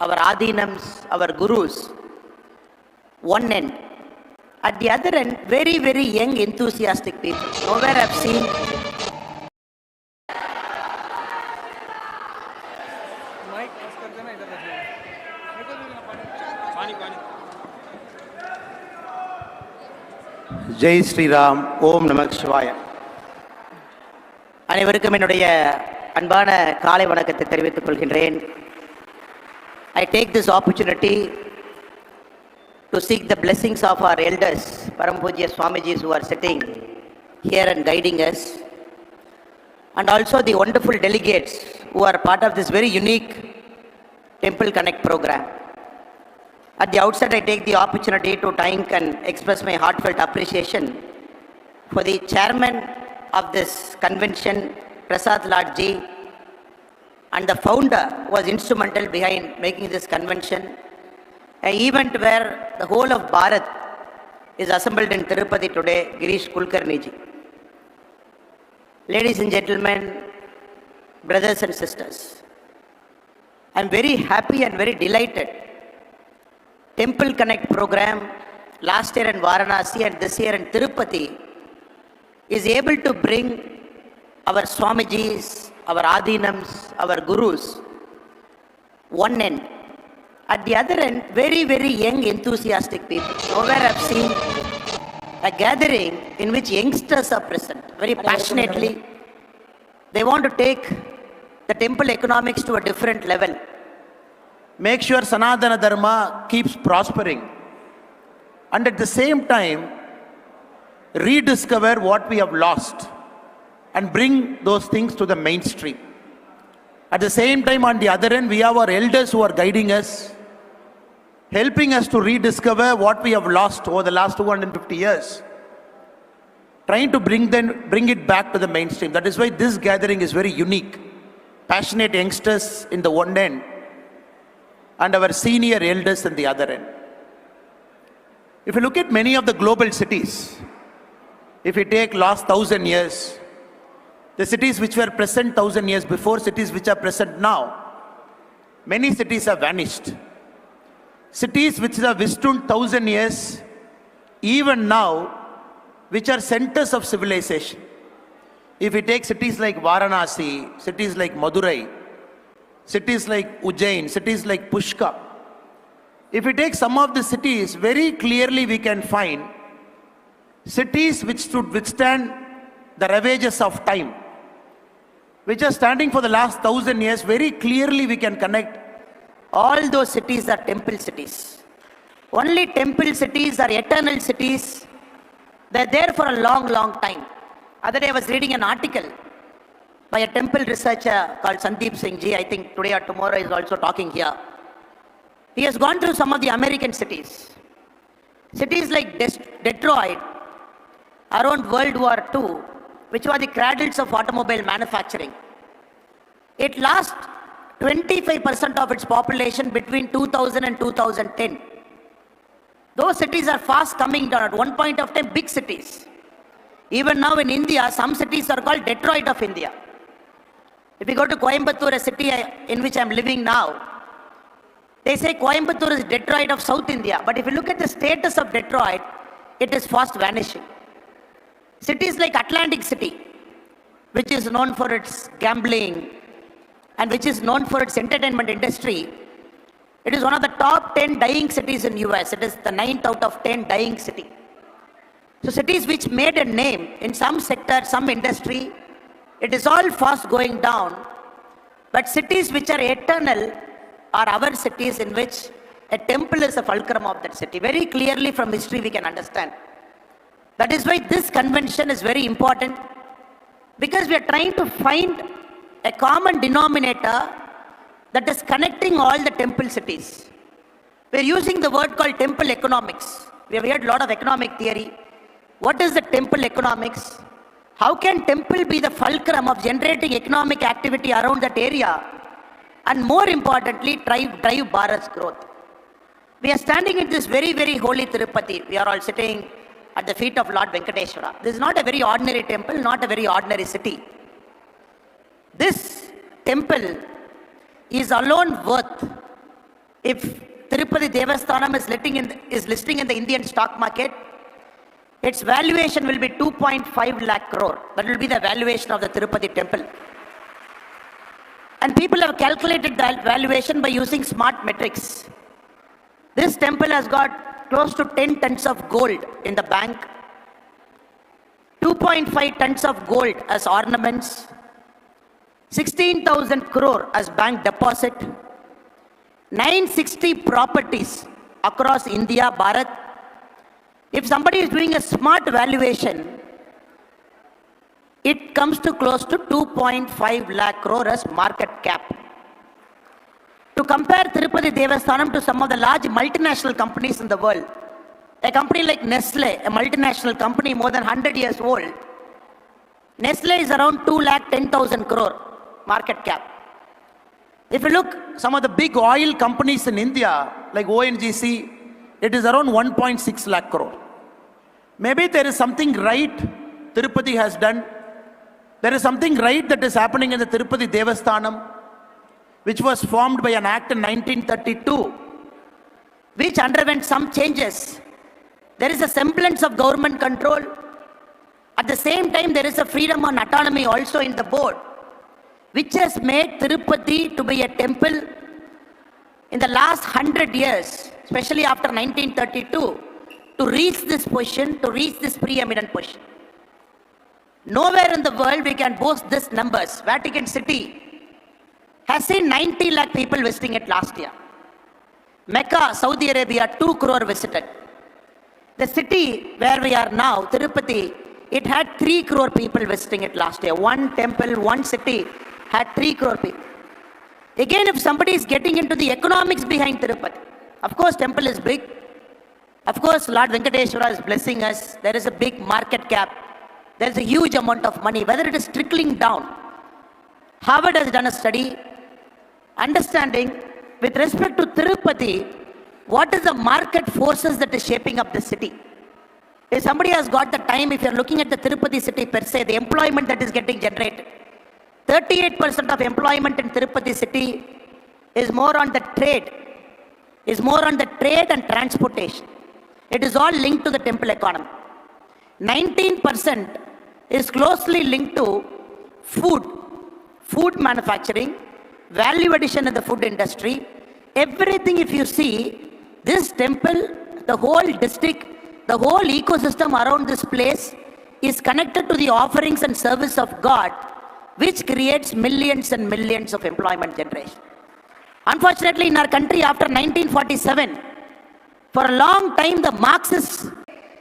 our adinams, our gurus, one end. At the other end, very, very young, enthusiastic people. Nowhere I've seen. Jai Sriram, ஓம் நமக் சிவாய. அனைவருக்கும் என்னுடைய அன்பான காலை வணக்கத்தை தெரிவித்துக் கொள்கின்றேன். I take this opportunity to seek the blessings of our elders, Param Pujya Swamijis, who are sitting here and guiding us, and also the wonderful delegates who are part of this very unique Temple Connect program. At the outset, I take the opportunity to thank and express my heartfelt appreciation for the chairman of this convention, Prasad Ladji, and the founder was instrumental behind making this convention, an event where the whole of Bharat is assembled in Tirupati today, Girish Kulkarniji. Ladies and gentlemen, brothers and sisters, I am very happy and very delighted. Temple Connect program last year in Varanasi and this year in Tirupati is able to bring our Swamijis, our Adinams, our Gurus, one end. At the other end, very, very young, enthusiastic people. Nowhere I've seen a gathering in which youngsters are present, very passionately. They want to take the temple economics to a different level. Make sure Sanatana Dharma keeps prospering, and at the same time rediscover what we have lost and bring those things to the mainstream. At the same time, on the other end, we have our elders who are guiding us, helping us to rediscover what we have lost over the last 250 years, trying to bring it back to the mainstream. That is why this gathering is very unique. Passionate youngsters in the one end and our senior elders in the other end. If you look at many of the global cities, if you take last 1,000 years, the cities which were present 1,000 years before, cities which are present now, many cities have vanished. Cities which have withstood 1,000 years, even now, which are centers of civilization. If you take cities like Varanasi, cities like Madurai, cities like Ujjain, cities like Pushkar, if we take some of the cities, very clearly we can find cities which should withstand the ravages of time, which are standing for the last 1,000 years. Very clearly we can connect. All those cities are temple cities. Only temple cities are eternal cities. They're there for a long, long time. Other day I was reading an article by a temple researcher called Sandeep Singh Ji. I think today or tomorrow is also talking here. He has gone through some of the American cities. Cities like Detroit, around World War II, which were the cradles of automobile manufacturing. It lost 25% of its population between 2000 and 2010. Those cities are fast coming down. At one point of time, big cities. Even now in India, some cities are called Detroit of India. If you go to Coimbatore, a city in which I'm living now, they say Coimbatore is Detroit of South India. But if you look at the status of Detroit, it is fast vanishing. Cities like Atlantic City, which is known for its gambling and which is known for its entertainment industry, it is one of the top 10 dying cities in US. It is the 9th out of 10 dying city. So cities which made a name in some sector, some industry, it is all fast going down. But cities which are eternal are our cities in which a temple is a fulcrum of that city. Very clearly from history we can understand. That is why this convention is very important, because we are trying to find a common denominator that is connecting all the temple cities. We are using the word called temple economics. We have heard a lot of economic theory. What is the temple economics? How can temple be the fulcrum of generating economic activity around that area? And more importantly, drive Bharat's growth. We are standing in this very, very holy Tirupati. We are all sitting at the feet of Lord Venkateshwara. This is not a very ordinary temple, not a very ordinary city. This temple is alone worth If Tirupati Devasthanam is listing in the Indian stock market, its valuation will be 2.5 lakh crore. That will be the valuation of the Tirupati temple. And people have calculated the valuation by using smart metrics. This temple has got close to 10 tons of gold in the bank, 2.5 tons of gold as ornaments, 16,000 crore as bank deposit, 960 properties across India, Bharat. If somebody is doing a smart valuation, it comes to close to 2.5 lakh crore as market cap. To compare Tirupati Devasthanam to some of the large multinational companies in the world, a company like Nestle, a multinational company more than 100 years old, Nestle is around 2,10,000 crore market cap. If you look, Some of the big oil companies in India, like ONGC, it is around 1.6 lakh crore. Maybe there is something right Tirupati has done. There is something right that is happening in the Tirupati Devasthanam, which was formed by an act in 1932, which underwent some changes. There is a semblance of government control. At the same time, there is a freedom and autonomy also in the board, which has made Tirupati to be a temple in the last 100 years, especially after 1932, to reach this position, to reach this preeminent position. Nowhere in the world we can boast these numbers. Vatican City has seen 90 lakh people visiting it last year. Mecca, Saudi Arabia, 2 crore visited. The city where we are now, Tirupati, it had 3 crore people visiting it last year. One temple, one city had 3 crore people. Again, if somebody is getting into the economics behind Tirupati, of course, temple is big. Of course, Lord Venkateshwara is blessing us. There is a big market cap. There is a huge amount of money. Whether it is trickling down, Harvard has done a study understanding with respect to Tirupati, what is the market forces that is shaping up the city. If somebody has got the time, if you're looking at the Tirupati city per se, the employment that is getting generated, 38% of employment in Tirupati city is more on the trade, and transportation. It is all linked to the temple economy. 19% is closely linked to food manufacturing, value addition in the food industry. Everything, if you see, this temple, the whole district, the whole ecosystem around this place is connected to the offerings and service of God, which creates millions and millions of employment generation. Unfortunately, in our country after 1947, for a long time, the Marxist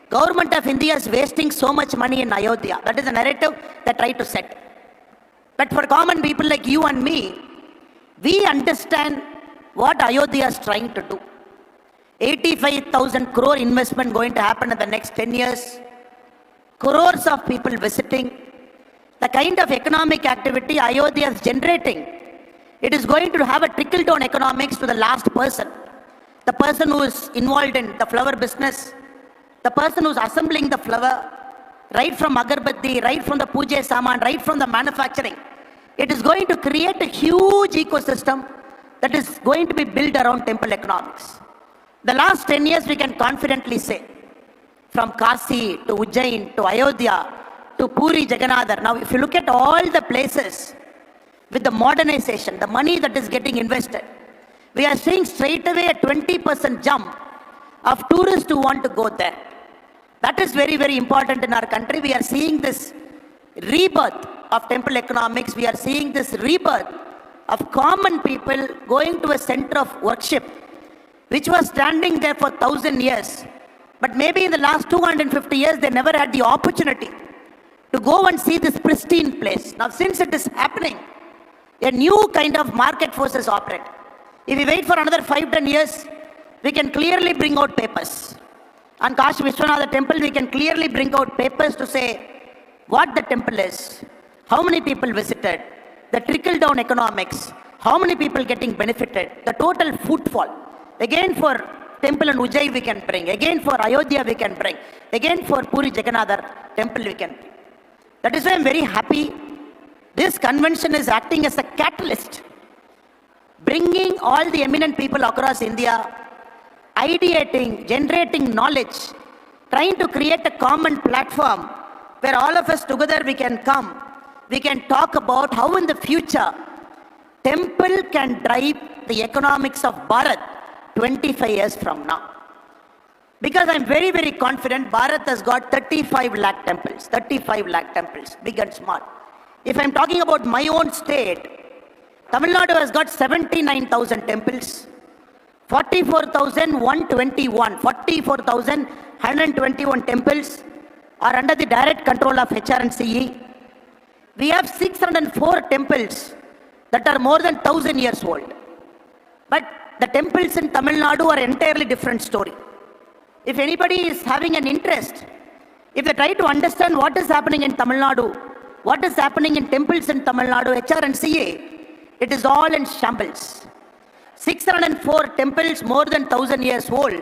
government of India is wasting so much money in Ayodhya. That is the narrative they try to set. But for common people like you and me, we understand what Ayodhya is trying to do. 85,000 crore investment going to happen in the next 10 years. Crores of people visiting. The kind of economic activity Ayodhya is generating, it is going to have a trickle-down economics to the last person. The person who is involved in the flower business, the person who is assembling the flower, right from agarbatti, right from the puja saman, right from the manufacturing. It is going to create a huge ecosystem that is going to be built around temple economics. The last 10 years we can confidently say, from Kasi to Ujjain to Ayodhya to Puri Jagannathar. Now if you look at all the places with the modernization, the money that is getting invested, we are seeing straight away a 20% jump of tourists who want to go there. That is very, very important in our country. We are seeing this rebirth of temple economics. We are seeing this rebirth of common people going to a center of worship, which was standing there for 1,000 years. But maybe in the last 250 years, they never had the opportunity to go and see this pristine place. Now, since it is happening, a new kind of market forces operate. If we wait for another 5-10 years, we can clearly bring out papers. On Kashi Vishwanath temple, we can clearly bring out papers to say what the temple is, how many people visited, the trickle-down economics, how many people getting benefited, the total footfall. Again for temple in Ujjain we can bring, again for Ayodhya we can bring, again for Puri Jagannathar temple we can bring. That is why I am very happy. This convention is acting as a catalyst. bringing all the eminent people across India, ideating, generating knowledge, trying to create a common platform where all of us together we can come, we can talk about how in the future temple can drive the economics of Bharat 25 years from now. Because I'm very, very confident Bharat has got 35 lakh temples, big and small. If I'm talking about my own state, Tamil Nadu has got 79,000 temples, 44,121 temples are under the direct control of HRNCE. We have 604 temples that are more than 1,000 years old. But the temples in Tamil Nadu are entirely different story. If anybody is having an interest, if they try to understand what is happening in Tamil Nadu, what is happening in temples in Tamil Nadu, HRNCA, it is all in shambles. 604 temples more than 1,000 years old,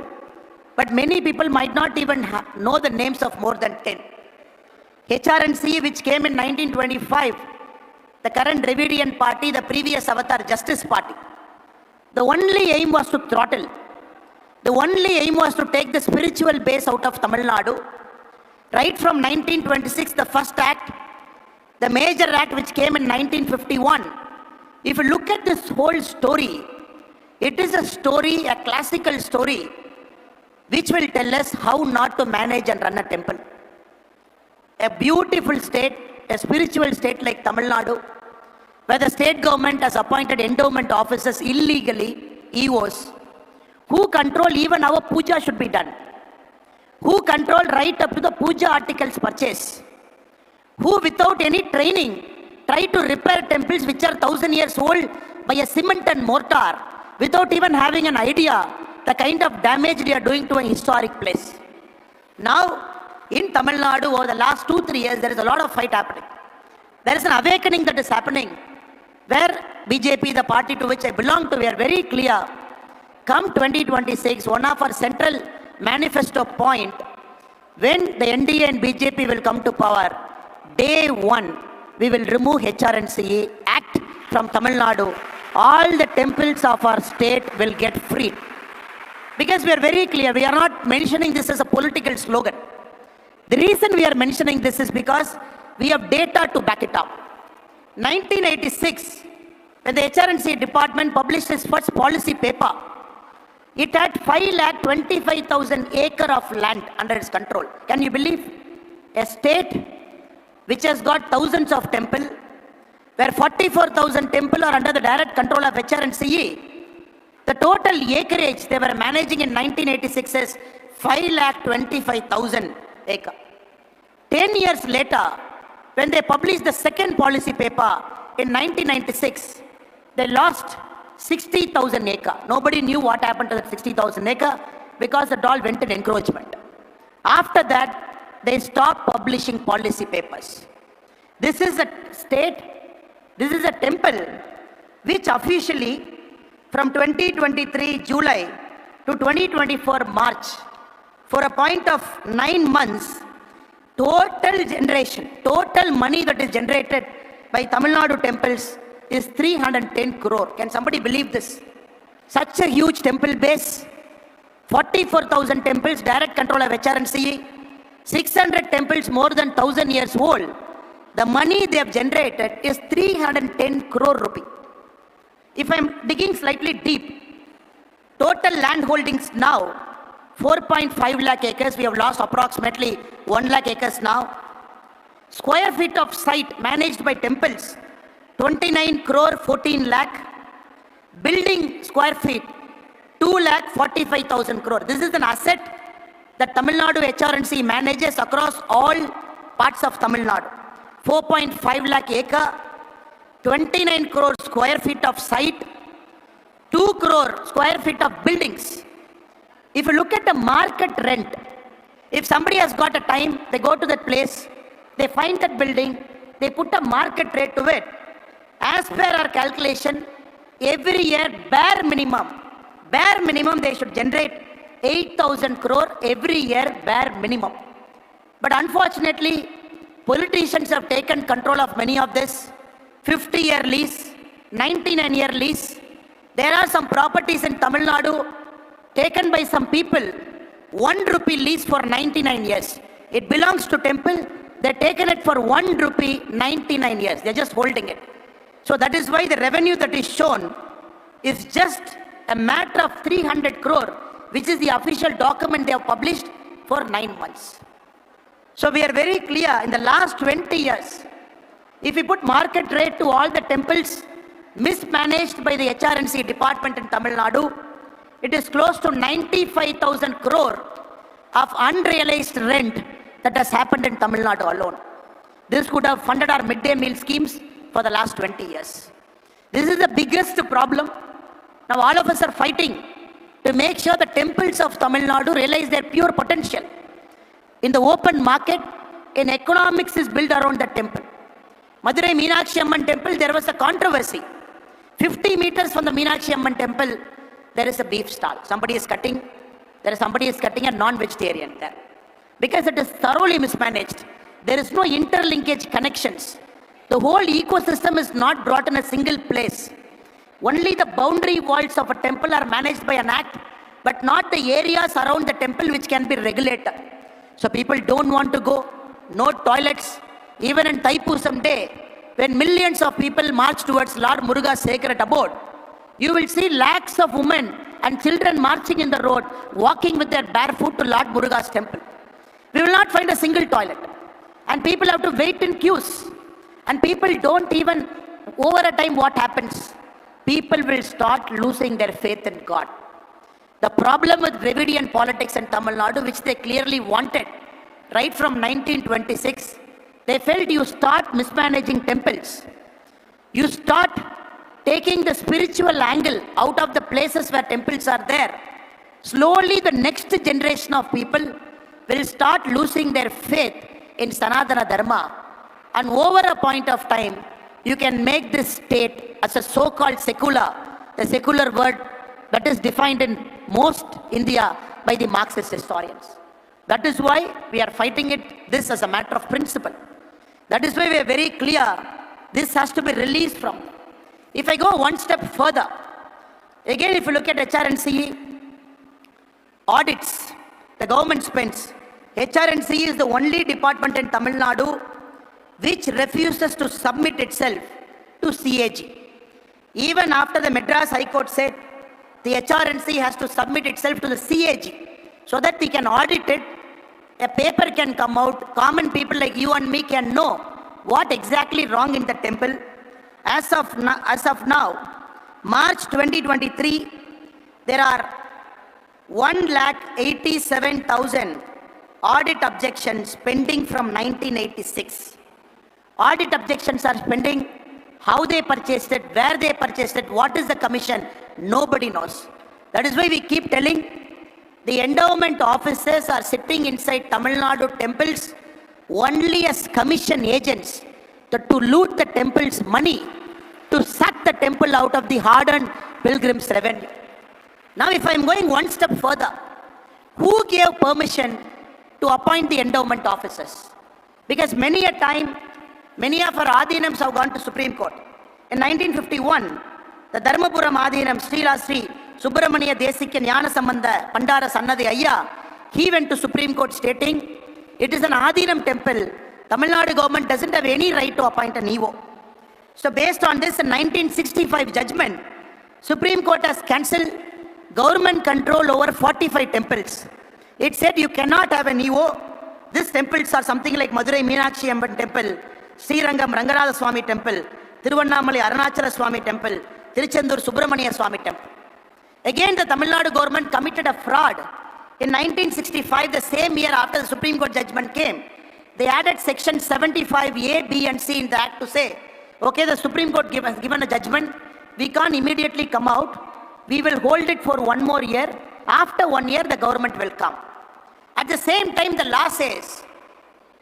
but many people might not even know the names of more than 10. HRNCA, which came in 1925, the current Dravidian party, the previous Avatar Justice Party, the only aim was to throttle. The only aim was to take the spiritual base out of Tamil Nadu. Right from 1926, the first act, the major act which came in 1951. If you look at this whole story, it is a story, a classical story, which will tell us how not to manage and run a temple. A beautiful state, a spiritual state like Tamil Nadu, where the state government has appointed endowment officers illegally, EOs, who control even how a puja should be done, who control right up to the puja articles purchase, who without any training try to repair temples which are 1,000 years old by a cement and mortar without even having an idea the kind of damage they are doing to a historic place. Now, in Tamil Nadu, over the last 2-3 years, there is a lot of fight happening. There is an awakening that is happening, where BJP, the party to which I belong to, we are very clear. Come 2026, one of our central manifesto point, when the NDA and BJP will come to power, day one, we will remove HRNCA Act from Tamil Nadu. All the temples of our state will get freed. Because we are very clear, we are not mentioning this as a political slogan. The reason we are mentioning this is because we have data to back it up. 1986, when the HRNCA department published its first policy paper, it had 525,000 acres of land under its control. Can you believe? A state which has got thousands of temples, where 44,000 temples are under the direct control of HRNCE. The total acreage they were managing in 1986 is 525,000 acres. 10 years later, when they published the second policy paper in 1996, they lost 60,000 acres. Nobody knew what happened to that 60,000 acres because it all went in encroachment. After that, they stopped publishing policy papers. This is a state, this is a temple which officially from 2023 July to 2024 March, for a point of 9 months, total generation, total money that is generated by Tamil Nadu temples is 310 crore. Can somebody believe this? Such a huge temple base, 44,000 temples, direct control of HRNCE, 600 temples more than 1,000 years old. The money they have generated is 310 crore rupee. If I'm digging slightly deep, total land holdings now, 4.5 lakh acres, we have lost approximately 1 lakh acres now. Square feet of site managed by temples, 29 crore 14 lakh. Building square feet, 2 lakh 45,000 crore. This is an asset that Tamil Nadu HRNC manages across all parts of Tamil Nadu. 4.5 lakh acre, 29 crore square feet of site, 2 crore square feet of buildings. If you look at the market rent, if somebody has got a time, they go to that place, they find that building, they put a market rate to it. As per our calculation, every year, bare minimum, they should generate 8,000 crore every year, bare minimum. But unfortunately, politicians have taken control of many of this. 50-year lease, 99-year lease, There are some properties in Tamil Nadu taken by some people, 1 rupee lease for 99 years. It belongs to temple, they're taken it for 1 rupee 99 years. They're just holding it. So that is why the revenue that is shown is just a matter of 300 crore, which is the official document they have published for 9 months. So we are very clear, in the last 20 years, if we put market rate to all the temples mismanaged by the HRNC department in Tamil Nadu, it is close to 95,000 crore of unrealized rent that has happened in Tamil Nadu alone. This could have funded our midday meal schemes for the last 20 years. This is the biggest problem. Now all of us are fighting to make sure the temples of Tamil Nadu realize their pure potential. In the open market, an economics is built around the temple. Madurai Meenakshi Amman temple, there was a controversy. 50 meters from the Meenakshi Amman temple, there is a beef stall. Somebody is cutting a non-vegetarian there. Because it is thoroughly mismanaged. There is no interlinkage connections. The whole ecosystem is not brought in a single place. Only the boundary walls of a temple are managed by an act, but not the areas around the temple which can be regulated. So people don't want to go, no toilets. Even in Thaipusam day, when millions of people march towards Lord Muruga's sacred abode, you will see lakhs of women and children marching in the road, walking with their barefoot to Lord Muruga's temple. We will not find a single toilet. And people have to wait in queues. And people don't even, over a time what happens? People will start losing their faith in God. The problem with Dravidian politics in Tamil Nadu, which they clearly wanted, right from 1926, they felt you start mismanaging temples. You start taking the spiritual angle out of the places where temples are there. Slowly the next generation of people will start losing their faith in Sanatana Dharma. And over a point of time, you can make this state as a so-called secular, the secular word that is defined in most India by the Marxist historians. That is why we are fighting this as a matter of principle. That is why we are very clear, this has to be released from them. If I go one step further, again if you look at HRNC audits, the government spends, HRNC is the only department in Tamil Nadu which refuses to submit itself to CAG. Even after the Madras High Court said the HRNC has to submit itself to the CAG so that we can audit it, a paper can come out, common people like you and me can know what exactly wrong in the temple. As of now, March 2023, there are 1,87,000 audit objections pending from 1986. Audit objections are pending. How they purchased it, where they purchased it, what is the commission, nobody knows. That is why we keep telling the endowment officers are sitting inside Tamil Nadu temples only as commission agents to loot the temple's money, to suck the temple out of the hard-earned pilgrims' revenue. Now if I am going one step further, who gave permission to appoint the endowment officers? Because many a time, many of our Adhinams have gone to Supreme Court. In 1951, the Dharmapuram Adhinam, Srila Sri Subramaniya Desikya Jnana Sambandha Pandara Sannadi Ayya, he went to Supreme Court stating, it is an Adhinam temple. Tamil Nadu government doesn't have any right to appoint an EO. So based on this, in 1965 judgment, Supreme Court has cancelled government control over 45 temples. It said you cannot have an EO. These temples are something like Madurai Meenakshi Amman temple, Srirangam Ranganatha Swami temple, Tiruvannamalai Arunachala Swami temple, Tiruchendur Subramaniya Swami temple. Again, the Tamil Nadu government committed a fraud. In 1965, the same year after the Supreme Court judgment came, they added section 75A, B and C in the act to say, okay, the Supreme Court has given a judgment, we can't immediately come out, we will hold it for 1 more year, after 1 year the government will come. At the same time, the law says,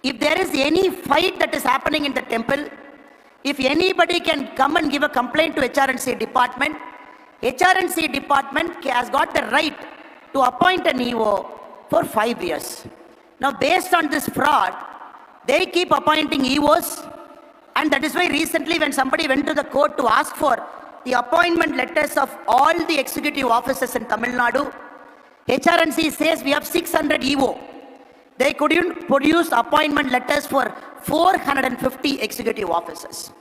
if there is any fight that is happening in the temple, if anybody can come and give a complaint to HRNC department, HRNC department has got the right to appoint an EO for 5 years. Now based on this fraud, they keep appointing EOs, and that is why recently when somebody went to the court to ask for the appointment letters of all the executive officers in Tamil Nadu. HRNC says we have 600 EO. They couldn't produce appointment letters for 450 executive officers.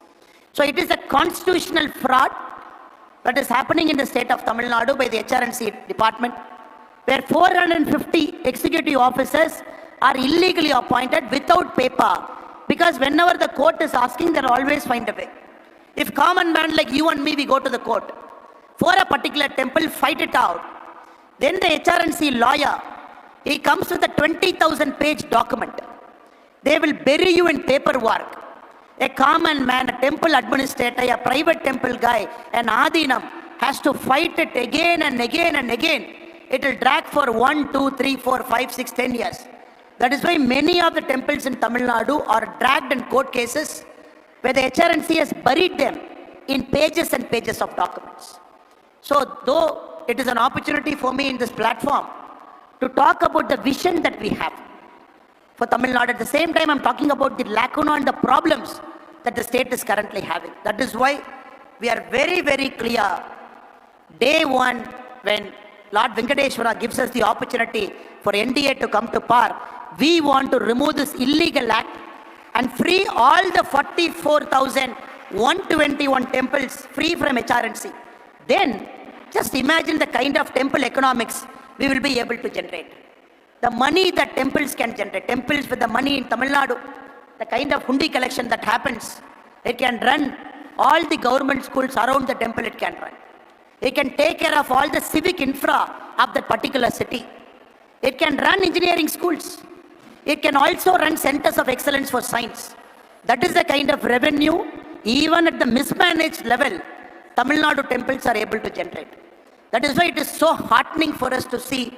So it is a constitutional fraud that is happening in the state of Tamil Nadu by the HRNC department, where 450 executive officers are illegally appointed without paper, because whenever the court is asking, they'll always find a way. If common man like you and me, we go to the court for a particular temple, fight it out, then the HRNC lawyer, he comes with a 20,000 page document. They will bury you in paperwork. A common man, a temple administrator, a private temple guy, an adinam has to fight it again and again and again. It will drag for 1, 2, 3, 4, 5, 6, 10 years. That is why many of the temples in Tamil Nadu are dragged in court cases where the HRNC has buried them in pages and pages of documents. So though it is an opportunity for me in this platform to talk about the vision that we have for Tamil Nadu, at the same time I'm talking about the lacuna and the problems that the state is currently having. That is why we are very, very clear. Day one, when Lord Venkateshwara gives us the opportunity for NDA to come to power, we want to remove this illegal act and free all the 44,121 temples free from HRNC. Then just imagine the kind of temple economics we will be able to generate. The money that temples can generate, temples with the money in Tamil Nadu, the kind of hundi collection that happens, it can run all the government schools around the temple, it can run. It can take care of all the civic infra of that particular city. It can run engineering schools. It can also run centers of excellence for science. That is the kind of revenue, even at the mismanaged level, Tamil Nadu temples are able to generate. That is why it is so heartening for us to see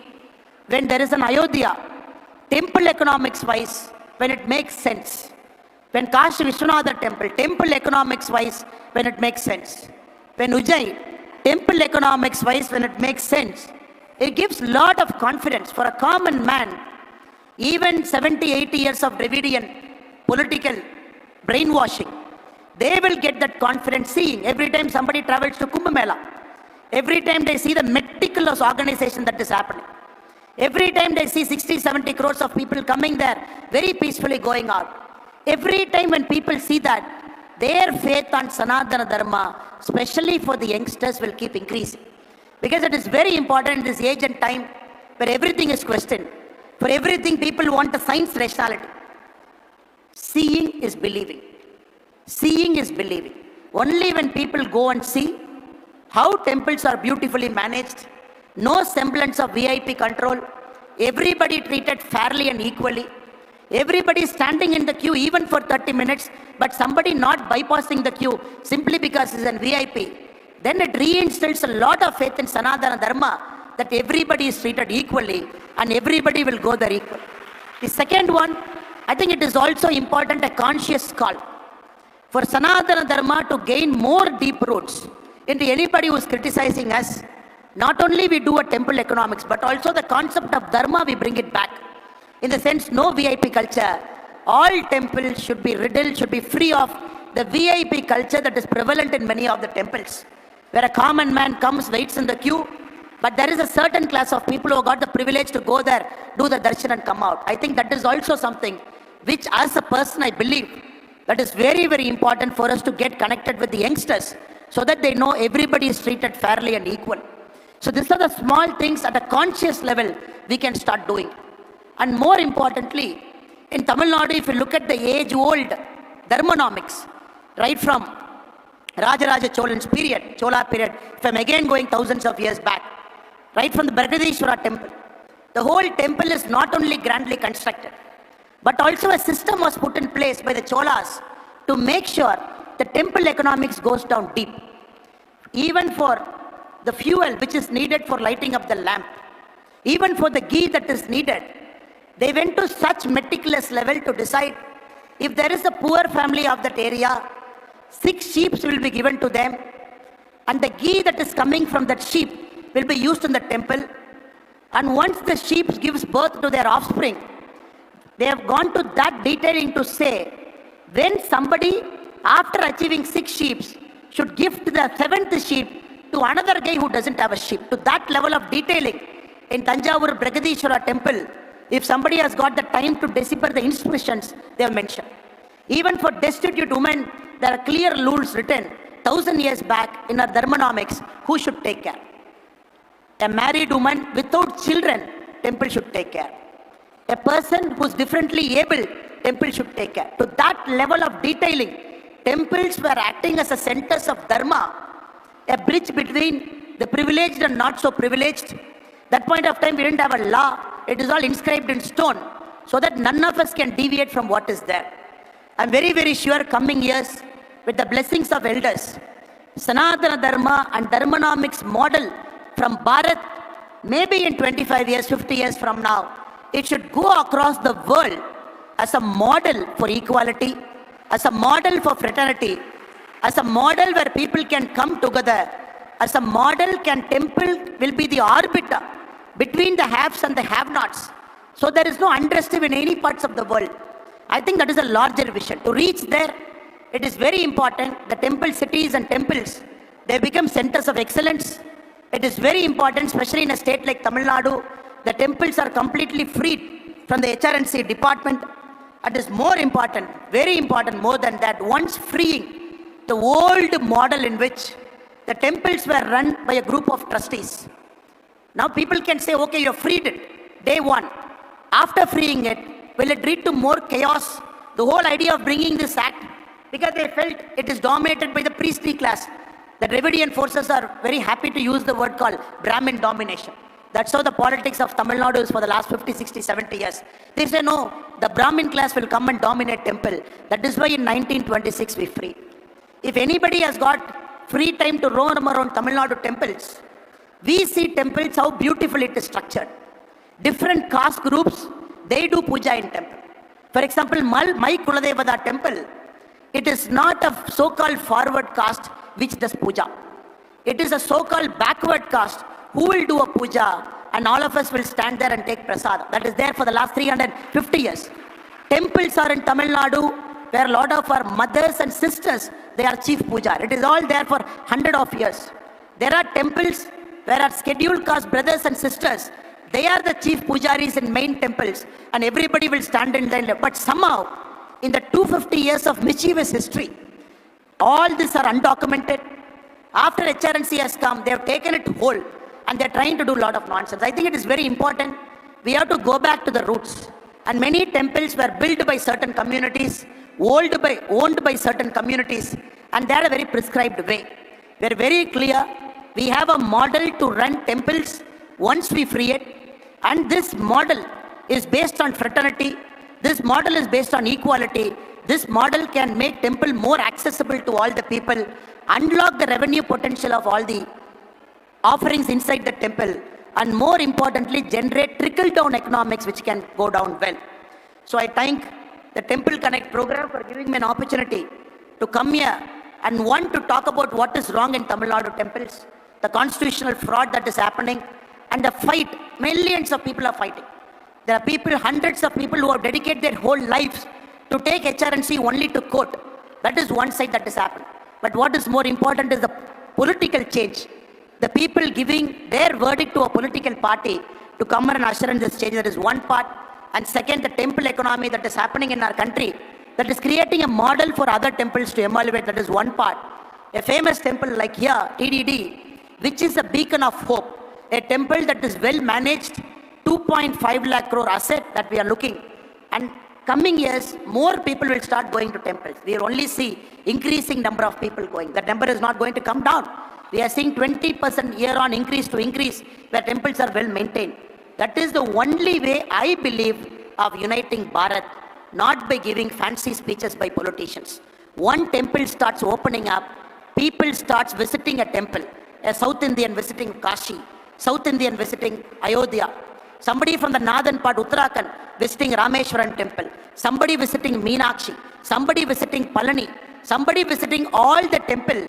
when there is an Ayodhya, temple economics wise, when it makes sense. When Kashi Vishwanatha temple, temple economics wise, when it makes sense. When Ujjain, temple economics wise, when it makes sense. It gives lot of confidence for a common man. Even 70, 80 years of Dravidian political brainwashing, they will get that confidence seeing every time somebody travels to Kumbh Mela, every time they see the meticulous organization that is happening, every time they see 60, 70 crores of people coming there, very peacefully going out. Every time when people see that, their faith on Sanatana Dharma, especially for the youngsters, will keep increasing. Because it is very important in this age and time where everything is questioned. For everything, people want a science rationality. Seeing is believing. Seeing is believing. Only when people go and see how temples are beautifully managed, no semblance of VIP control, everybody treated fairly and equally, everybody standing in the queue even for 30 minutes, but somebody not bypassing the queue simply because he's a VIP, then it reinstills a lot of faith in Sanatana Dharma that everybody is treated equally and everybody will go there equal. The second one, I think it is also important, a conscious call for Sanatana Dharma to gain more deep roots into anybody who is criticizing us. Not only we do a temple economics, but also the concept of Dharma, we bring it back. In the sense, no VIP culture. All temples should be riddled, should be free of the VIP culture that is prevalent in many of the temples, where a common man comes, waits in the queue, but there is a certain class of people who got the privilege to go there, do the darshan and come out. I think that is also something which, as a person, I believe that is very, very important for us to get connected with the youngsters so that they know everybody is treated fairly and equal. So these are the small things at a conscious level we can start doing. And more importantly, in Tamil Nadu, if you look at the age-old Dharmonomics, right from Rajaraja Cholan's period, Chola period, if I'm again going thousands of years back, right from the Brihadeeswara temple, the whole temple is not only grandly constructed, but also a system was put in place by the Cholas to make sure the temple economics goes down deep. Even for the fuel which is needed for lighting up the lamp, even for the ghee that is needed, they went to such meticulous level to decide if there is a poor family of that area, 6 sheep will be given to them, and the ghee that is coming from that sheep will be used in the temple. And once the sheep gives birth to their offspring, they have gone to that detailing to say, when somebody, after achieving 6 sheep, should gift the seventh sheep to another guy who doesn't have a sheep. To that level of detailing in Tanjavur Bragadishwara temple, if somebody has got the time to decipher the inscriptions they have mentioned. Even for destitute women, there are clear rules written 1,000 years back in our Dharmanomics who should take care. A married woman without children, temple should take care. A person who's differently able, temple should take care. To that level of detailing, temples were acting as a centers of dharma, a bridge between the privileged and not so privileged. That point of time, we didn't have a law. It is all inscribed in stone, so that none of us can deviate from what is there. I'm very, very sure coming years, with the blessings of elders, Sanatana Dharma and Dharmanomics model from Bharat, maybe in 25 years, 50 years from now, it should go across the world as a model for equality, as a model for fraternity, as a model where people can come together, as a model temple will be the arbiter between the haves and the have-nots. So there is no unrest in any parts of the world. I think that is a larger vision. To reach there, it is very important. The temple cities and temples, they become centers of excellence. It is very important, especially in a state like Tamil Nadu, the temples are completely freed from the HRNC department. It is more important, very important, more than that, once freeing the old model in which the temples were run by a group of trustees. Now people can say, okay, you freed it, day one. After freeing it, will it lead to more chaos? The whole idea of bringing this act, because they felt it is dominated by the priestly class. The Dravidian forces are very happy to use the word called Brahmin domination. That's how the politics of Tamil Nadu is for the last 50, 60, 70 years. They say, no, the Brahmin class will come and dominate temple. That is why in 1926 we freed. If anybody has got free time to roam around Tamil Nadu temples, we see temples, how beautifully it is structured. Different caste groups, they do puja in temple. For example, my Kuladevada temple, it is not a so-called forward caste which does puja. It is a so-called backward caste who will do a puja, and all of us will stand there and take prasad. That is there for the last 350 years. Temples are in Tamil Nadu, where a lot of our mothers and sisters, they are chief puja. It is all there for 100 of years. There are temples where our scheduled caste brothers and sisters, they are the chief pujaris in main temples, and everybody will stand in line. But somehow, in the 250 years of mischievous history, all these are undocumented. After HRNC has come, they have taken it whole, and they're trying to do a lot of nonsense. I think it is very important. We have to go back to the roots. And many temples were built by certain communities, owned by certain communities, and they are a very prescribed way. We're very clear. We have a model to run temples once we free it. And this model is based on fraternity. This model is based on equality. This model can make temple more accessible to all the people, unlock the revenue potential of all the offerings inside the temple, and more importantly, generate trickle-down economics which can go down well. So I thank the Temple Connect program for giving me an opportunity to come here and want to talk about what is wrong in Tamil Nadu temples, the constitutional fraud that is happening, and the fight. Millions of people are fighting. There are people, hundreds of people who have dedicated their whole lives to take HRNC only to court. That is one side that has happened. But what is more important is the political change. The people giving their verdict to a political party to come and usher in this change, that is one part. And second, the temple economy that is happening in our country, that is creating a model for other temples to emulate, that is one part. A famous temple like here, TDD, which is a beacon of hope, a temple that is well managed, 2.5 lakh crore asset that we are looking. And coming years, more people will start going to temples. We will only see increasing number of people going. That number is not going to come down. We are seeing 20% year-on increase to increase, where temples are well maintained. That is the only way, I believe, of uniting Bharat, not by giving fancy speeches by politicians. One temple starts opening up, people starts visiting a temple. A South Indian visiting Kashi, South Indian visiting Ayodhya, somebody from the northern part, Uttarakhand, visiting Rameshwaran temple, somebody visiting Meenakshi, somebody visiting Palani, somebody visiting all the temple.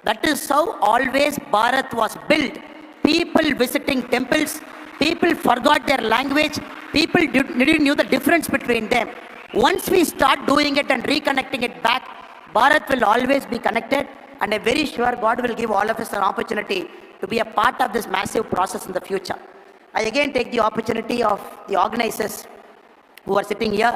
That is how always Bharat was built. People visiting temples, people forgot their language, people didn't know the difference between them. Once we start doing it and reconnecting it back, Bharat will always be connected. And I'm very sure God will give all of us an opportunity to be a part of this massive process in the future. I again take the opportunity of the organizers who are sitting here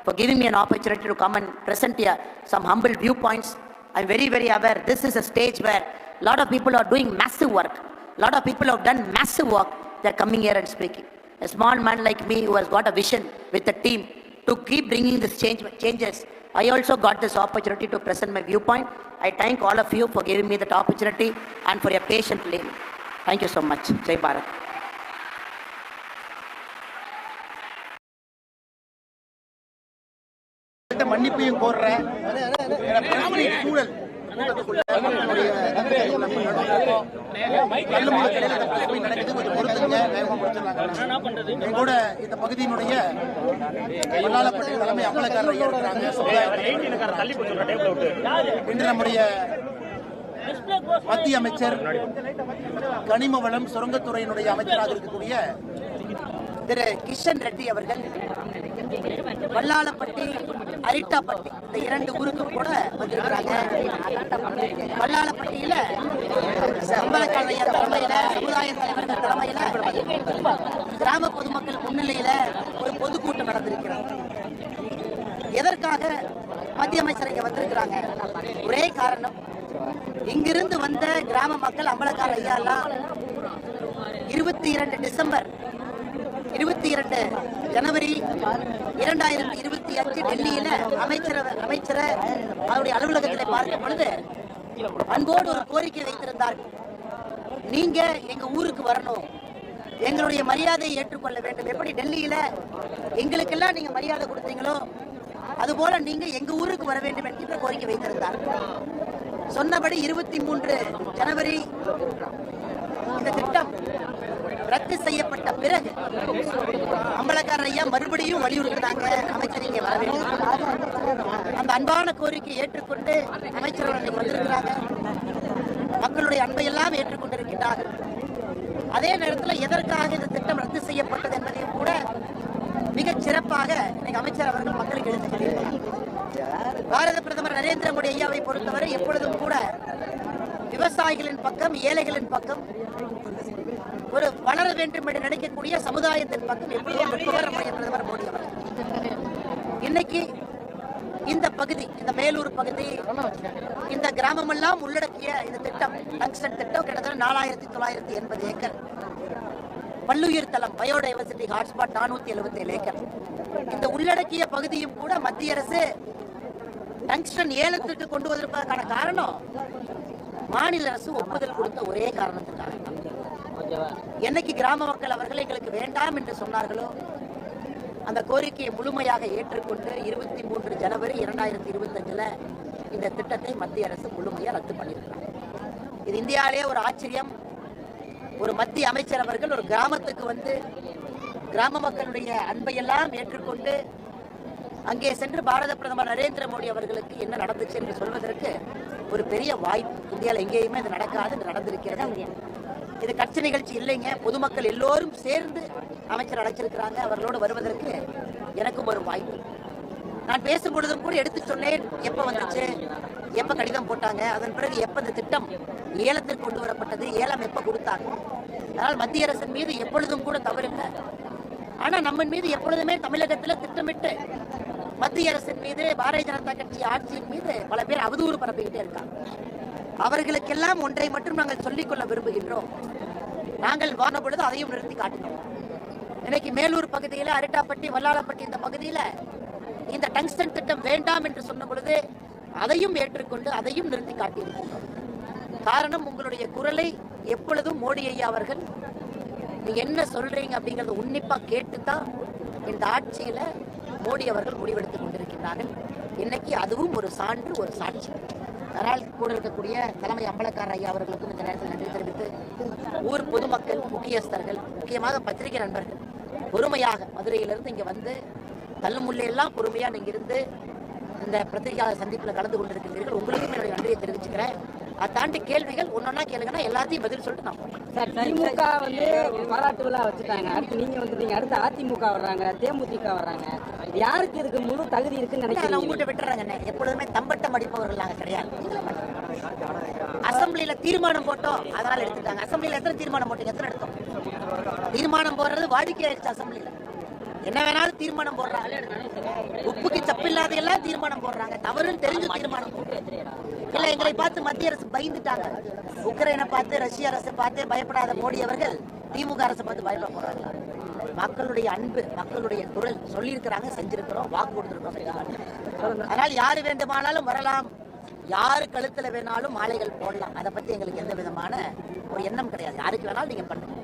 for giving me an opportunity to come and present here some humble viewpoints. I'm very, very aware this is a stage where a lot of people are doing massive work. A lot of people have done massive work. They're coming here and speaking. A small man like me who has got a vision with a team to keep bringing this changes. I also got this opportunity to present my viewpoint. I thank all of you for giving me that opportunity and for your patient listening. Thank you so much. Jai Bharat. மன்னிப்பையும் கோர்றேன். சூழல் கூட இந்த பகுதியினுடைய வல்லாளப்பட்டி தலைமை அமலக்காரர் இருக்கிறாங்க. இன்று நம்முடைய மத்திய அமைச்சர் கனிம வளம் சுரங்கத்துறையினுடைய அமைச்சராக இருக்கக்கூடிய திரு கிஷன் ரெட்டி அவர்கள் வல்லாளப்பட்டி, அரிட்டாப்பட்டி இந்த 2 ஊருக்கும் கூட வந்திருக்கிறாங்க. வல்லாளப்பட்டியில அம்பலக்காரையர் தலைமையில, சமுதாய தலைவர்கள் தலைமையில, கிராம பொதுமக்கள் முன்னிலையில ஒரு பொதுக்கூட்டம் நடந்திருக்கிறது. எதற்காக மத்திய அமைச்சர் இங்க வந்திருக்கிறாங்க? ஒரே காரணம், இங்கிருந்து வந்த கிராம மக்கள் அம்பலக்கார ஐயா எல்லாம் 22 டிசம்பர் 22 ஜனவரி 2025 டெல்லியில அமைச்சரை அவருடைய அலுவலகத்தில் பார்க்கும் பொழுது அன்போடு ஒரு கோரிக்கை வைத்திருந்தார்கள். நீங்க எங்க ஊருக்கு வரணும், எங்களுடைய மரியாதையை ஏற்றுக்கொள்ள வேண்டும். எப்படி டெல்லியில எங்களுக்கெல்லாம் நீங்க மரியாதை கொடுத்தீங்களோ அதுபோல நீங்க எங்க ஊருக்கு வர வேண்டும் என்கின்ற கோரிக்கை வைத்திருந்தார். சொன்னபடி 23 ஜனவரி இந்த திட்டம் ரத்து செய்யப்பட்ட பிறகு அம்பலக்காரர் ஐயா மறுபடியும் வலியுறுத்தினாங்க, அமைச்சர் இங்கே வர வேண்டும். அந்த அன்பான கோரிக்கையை ஏற்றுக்கொண்டு அமைச்சர் அவர்கள் வந்திருக்கிறாங்க. மக்களுடைய அன்பை எல்லாம் ஏற்றுக்கொண்டிருக்கிறார்கள். அதே நேரத்தில் எதற்காக இந்த திட்டம் ரத்து செய்யப்பட்டது என்பதையும் கூட மிகச் சிறப்பாக அமைச்சர் அவர்கள் மக்களுக்கு எடுத்துச் சொல்லியிருக்கிறார். பாரத பிரதமர் நரேந்திர மோடி ஐயாவை பொறுத்தவரை எப்பொழுதும் கூட விவசாயிகளின் பக்கம், ஏழைகளின் பக்கம், ஒரு வளர வேண்டும் என்று நினைக்கக்கூடிய சமுதாயத்தின் பக்கம் எப்பொழுதும் நிற்பவர் நம்முடைய பிரதமர் மோடி அவர்கள். இன்னைக்கு இந்த பகுதி, இந்த மேலூர் பகுதி, இந்த கிராமமெல்லாம் உள்ளடக்கிய இந்த திட்டம், டங்ஸ்டன் திட்டம் கிட்டத்தட்ட 4980 ஏக்கர். பல்லுயிர் தளம், பயோடைவர்சிட்டி ஹாட்ஸ்பாட் 477 ஏக்கர். இந்த உள்ளடக்கிய பகுதியும் கூட மத்திய அரசு டங்ஸ்டன் ஏலத்திற்கு கொண்டு வருவதற்கான காரணம் மாநில அரசு ஒப்புதல் கொடுத்த ஒரே காரணத்துக்காக. என்னைக்கு கிராம மக்கள் அவர்கள் எங்களுக்கு வேண்டாம் என்று சொன்னார்களோ அந்த கோரிக்கையை முழுமையாக ஏற்றுக்கொண்டு 23 ஜனவரி 2025 இந்த திட்டத்தை மத்திய அரசு முழுமையாக ரத்து பண்ணியிருக்கிறாங்க. இது இந்தியாவிலே ஒரு ஆச்சரியம். ஒரு மத்திய அமைச்சர் அவர்கள் ஒரு கிராமத்துக்கு வந்து கிராம மக்களுடைய அன்பையெல்லாம் ஏற்றுக்கொண்டு அங்கே சென்று பாரத பிரதமர் நரேந்திர மோடி அவர்களுக்கு என்ன நடந்துச்சு என்று சொல்வதற்கு ஒரு பெரிய வாய்ப்பு. இந்தியாவில் எங்கேயுமே இது நடக்காது, நடந்திருக்கிறது. இது கட்சி நிகழ்ச்சி இல்லைங்க, பொதுமக்கள் எல்லோரும் சேர்ந்து அமைச்சர் அழைச்சிருக்கிறாங்க. அவர்களோடு வருவதற்கு எனக்கும் ஒரு வாய்ப்பு. நான் பேசும் பொழுதும் கூட எடுத்து சொன்னேன், எப்ப வந்துச்சு, எப்ப கடிதம் போட்டாங்க, அதன் பிறகு எப்ப இந்த திட்டம் ஏலத்திற்கு கொண்டு வரப்பட்டது, ஏலம் எப்ப கொடுத்தாங்க. அதனால் மத்திய அரசின் மீது எப்பொழுதும் கூட தவறில்லை. ஆனா நம்ம மீது எப்பொழுதுமே தமிழகத்தில் திட்டமிட்டு மத்திய அரசின் மீது, பாரதிய ஜனதா கட்சி ஆட்சியின் மீது பல பேர் அவதூறு பரப்பிக்கிட்டே இருக்காங்க. அவர்களுக்கெல்லாம் ஒன்றை மட்டும் நாங்கள் சொல்லிக்கொள்ள விரும்புகின்றோம். நாங்கள் வான பொழுது அதையும் நிறுத்தி காட்டினோம். இன்னைக்கு மேலூர் பகுதியில், அரிட்டாப்பட்டி, வல்லாளப்பட்டி இந்த பகுதியில் இந்த டங்ஸ்டன் திட்டம் வேண்டாம் என்று சொன்ன பொழுது அதையும் ஏற்றுக்கொண்டு அதையும் நிறுத்தி காட்டியிருக்கின்றோம். காரணம், உங்களுடைய குரலை எப்பொழுதும் மோடி ஐயா அவர்கள் நீங்க என்ன சொல்றீங்க அப்படிங்கறத உன்னிப்பா கேட்டுதான் இந்த ஆட்சியில மோடி அவர்கள் முடிவெடுத்துக் கொண்டிருக்கிறார்கள். இன்னைக்கு அதுவும் ஒரு சான்று, ஒரு சாட்சி. அதனால் கூட இருக்கக்கூடிய தலைமை அம்பலக்காரர் ஐயா அவர்களுக்கும் இந்த நேரத்தில் நன்றி தெரிவித்து, ஊர் பொதுமக்கள், முக்கியஸ்தர்கள், முக்கியமாக பத்திரிகை நண்பர்கள் பொறுமையாக மதுரையிலிருந்து இங்க வந்து தள்ளுமுள்ளையெல்லாம் பொறுமையா நீங்க இருந்து இந்த பத்திரிகையாளர் சந்திப்பில் கலந்து கொண்டிருக்கிறீர்கள். உங்களுக்கும் என்னுடைய நன்றியை தெரிவிச்சுக்கிறேன். அதை தாண்டி கேள்விகள் ஒன்னொன்னா கேளுங்கன்னா எல்லாத்தையும் பதில் சொல்லிட்டு நான் சார், திமுக வந்து பாராட்டு விழா வச்சுட்டாங்க. அடுத்து நீங்க வந்துட்டீங்க, அடுத்து அதிமுக வர்றாங்க, தேமுதிக வர்றாங்க. யாருக்கு இதுக்கு முழு தகுதி இருக்குன்னு நினைக்கிறேன். உங்கள்கிட்ட விட்டுறாங்க. எப்பொழுதுமே தம்பட்டம் அடிப்பவர்கள் நாங்கள் கிடையாது. அசம்பிளியில தீர்மானம் போட்டோம், அதனால எடுத்துட்டாங்க. அசம்பிளியில எத்தனை தீர்மானம் போட்டீங்க? எத்தனை எடுத்தோம்? தீர்மானம் போடுறது வாடிக்கை ஆயிடுச்சு. அசம்பிளியில என்ன வேணாலும் தீர்மானம் போடுறாங்க. உப்புக்கு சப்பில்லாத எல்லாம் தீர்மானம் போடுறாங்க. தவறுன்னு தெரிஞ்சு தீர்மானம் போடுறாங்க. இல்ல, எங்களை பார்த்து மத்திய அரசு பயந்துட்டாங்க. உக்ரைனை பார்த்து, ரஷ்ய அரசை பார்த்து பயப்படாத மோடி அவர்கள் திமுக அரசை பார்த்து பயப்பட போறாங்க. மக்களுடைய அன்பு, மக்களுடைய குரல் சொல்லியிருக்கிறாங்க, செஞ்சிருக்கிறோம், வாக்கு கொடுத்திருக்கிறோம். அதனால் யாரு வேண்டுமானாலும் வரலாம், யாரு கழுத்துல வேணாலும் மாலைகள் போடலாம். அதை பத்தி எங்களுக்கு எந்த விதமான ஒரு எண்ணம் கிடையாது. யாருக்கு வேணாலும் நீங்க பண்ணுங்க.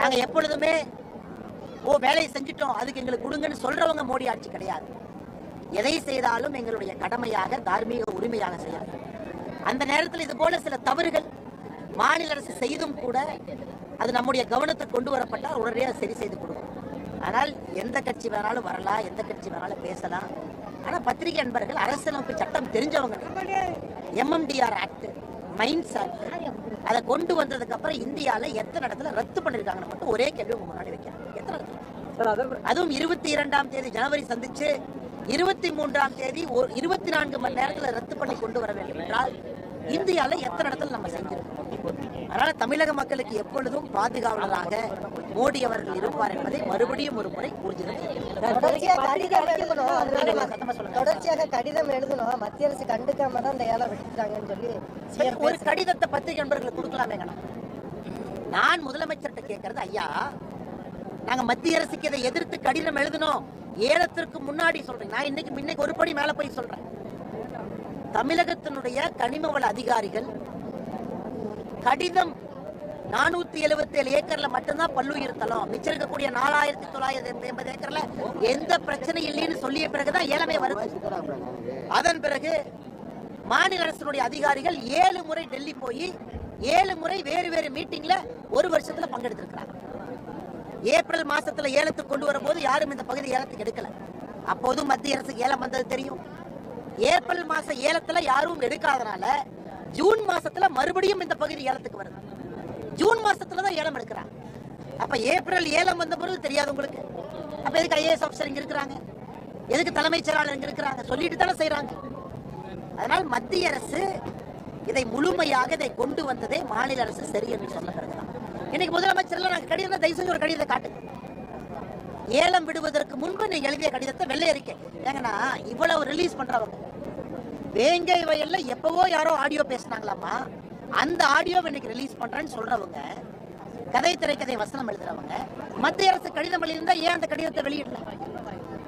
நாங்க எப்பொழுதுமே வேலையை செஞ்சுட்டோம், அதுக்கு எங்களுக்கு கொடுங்கன்னு சொல்றவங்க மோடி ஆட்சி கிடையாது. எதை செய்தாலும் எங்களுடைய கடமையாக, தார்மீக உரிமையாக செய்யாது. அந்த நேரத்தில் இது போல சில தவறுகள் மாநில அரசு செய்தும் கூட அது நம்முடைய கவனத்துக்கு கொண்டு வரப்பட்டால் உடனடியாக சரி செய்து கொடுக்கும். ஆனால் எந்த கட்சி வேணாலும் வரலாம், எந்த கட்சி வேணாலும் பேசலாம். ஆனால் பத்திரிகை நண்பர்கள் அரசியலமைப்பு சட்டம் தெரிஞ்சவங்க. MMDR ஆக்ட், மைன்ஸ் ஆக்ட், அதை கொண்டு வந்ததுக்கு அப்புறம் இந்தியாவில் எத்தனை இடத்துல ரத்து பண்ணிருக்காங்கன்னு மட்டும் ஒரே கேள்வி உங்க முன்னாடி வைக்கிறேன். எத்தனை இடத்துல? அதுவும் 22ஆம் தேதி ஜனவரி சந்திச்சு 23ஆம் தேதி 24 மணி நேரத்தில் ரத்து பண்ணி கொண்டு வர வேண்டும் என்றால் இந்தியாவில் எத்தனை இடத்துல நம்ம செஞ்சிருக்கோம். அதனால தமிழக மக்களுக்கு எப்பொழுதும் பாதுகாவலராக மோடி அவர்கள் இருப்பார் என்பதை மறுபடியும் ஒரு முறை தொடர்ச்சியாக கடிதம் எழுதணும். மத்திய அரசு கண்டுக்காம தான் இந்த ஏலம் விட்டுட்டாங்கன்னு சொல்லி ஒரு கடிதத்தை பத்திரிகை நண்பர்களுக்கு கொடுக்கலாமே. நான் முதலமைச்சர்கிட்ட கேட்கறது, ஐயா நாங்க மத்திய அரசுக்கு இதை எதிர்த்து கடிதம் எழுதணும், ஏலத்திற்கு முன்னாடி சொல்றேன். நான் இன்னைக்கு ஒரு படி மேல போய் சொல்றேன். தமிழகத்தினுடைய கனிம வள அதிகாரிகள் கடிதம் 477 ஏக்கர்ல மட்டும்தான் பல்லுயிர் தளம், மிச்சம் இருக்கக்கூடிய 4980 ஏக்கர்ல எந்த பிரச்சனை இல்லைன்னு சொல்லிய பிறகுதான் ஏலமே வருது. அதன் பிறகு மாநில அரசினுடைய அதிகாரிகள் 7 முறை டெல்லி போய் 7 முறை வேறு வேறு மீட்டிங்ல ஒரு வருஷத்துல பங்கெடுத்திருக்கிறாங்க. ஏப்ரல் மாசத்துல ஏலத்துக்கு கொண்டு வரும்போது யாரும் இந்த பகுதி ஏலத்துக்கு எடுக்கல. அப்போதும் மத்திய அரசுக்கு ஏலம் வந்தது தெரியும். ஏப்ரல் மாச ஏலத்துல யாரும் எடுக்காதனால ஜூன் மாசத்துல மறுபடியும் இந்த பகுதி ஏலத்துக்கு வருது. ஜூன் மாசத்துலதான் ஏலம் எடுக்கிறாங்க. அப்ப ஏப்ரல் ஏலம் வந்த பொழுது தெரியாது உங்களுக்கு. அப்ப எதுக்கு IAS ஆஃபீஸர் இங்க இருக்கிறாங்க, எதுக்கு தலைமைச் செயலாளர் இங்க இருக்கிறாங்க? சொல்லிட்டு தானே செய்யறாங்க. அதனால் மத்திய அரசு இதை முழுமையாக இதை கொண்டு வந்ததே மாநில அரசு சரி என்று சொன்ன பிறகுதான். இன்னைக்கு முதலமைச்சர் நாங்க கடிதம், தயவு செஞ்சு ஒரு கடிதத்தை காட்டுங்க. ஏலம் விடுவதற்கு முன்பு நீங்க எழுதிய கடிதத்தை வெள்ளை அறிக்கை. ஏங்கன்னா இவ்வளவு ரிலீஸ் பண்றவங்க வேங்கை வயல்ல எப்பவோ யாரோ ஆடியோ பேசினாங்களாமா, அந்த ஆடியோ இன்னைக்கு ரிலீஸ் பண்றேன்னு சொல்றவங்க, கதை திரைக்கதை வசனம் எழுதுறவங்க, மத்திய அரசு கடிதம் எழுதியிருந்தா ஏன் அந்த கடிதத்தை வெளியிடல?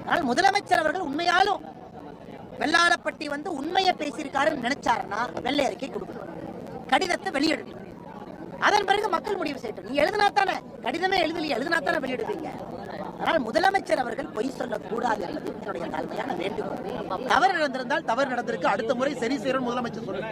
ஆனால் முதலமைச்சர் அவர்கள் உண்மையாலும் வெள்ளாளப்பட்டி உண்மையை பேசியிருக்காருன்னு நினைச்சாருன்னா வெள்ளை அறிக்கை கொடுக்கணும், கடிதத்தை வெளியிடணும். அதன் பிறகு மக்கள் முடிவு செய்யட்டும். நீ எழுதினா தானே, கடிதமே எழுதலையே, எழுதினா தானே வெளியிடுவீங்க. அதனால் முதலமைச்சர் அவர்கள் பொய் சொல்லக்கூடாது என்பது என்னுடைய தாழ்மையான வேண்டுகோள். தவறு நடந்திருந்தால் தவறு நடந்திருக்கு, அடுத்த முறை சரி செய்யணும் முதலமைச்சர் சொல்லுங்க.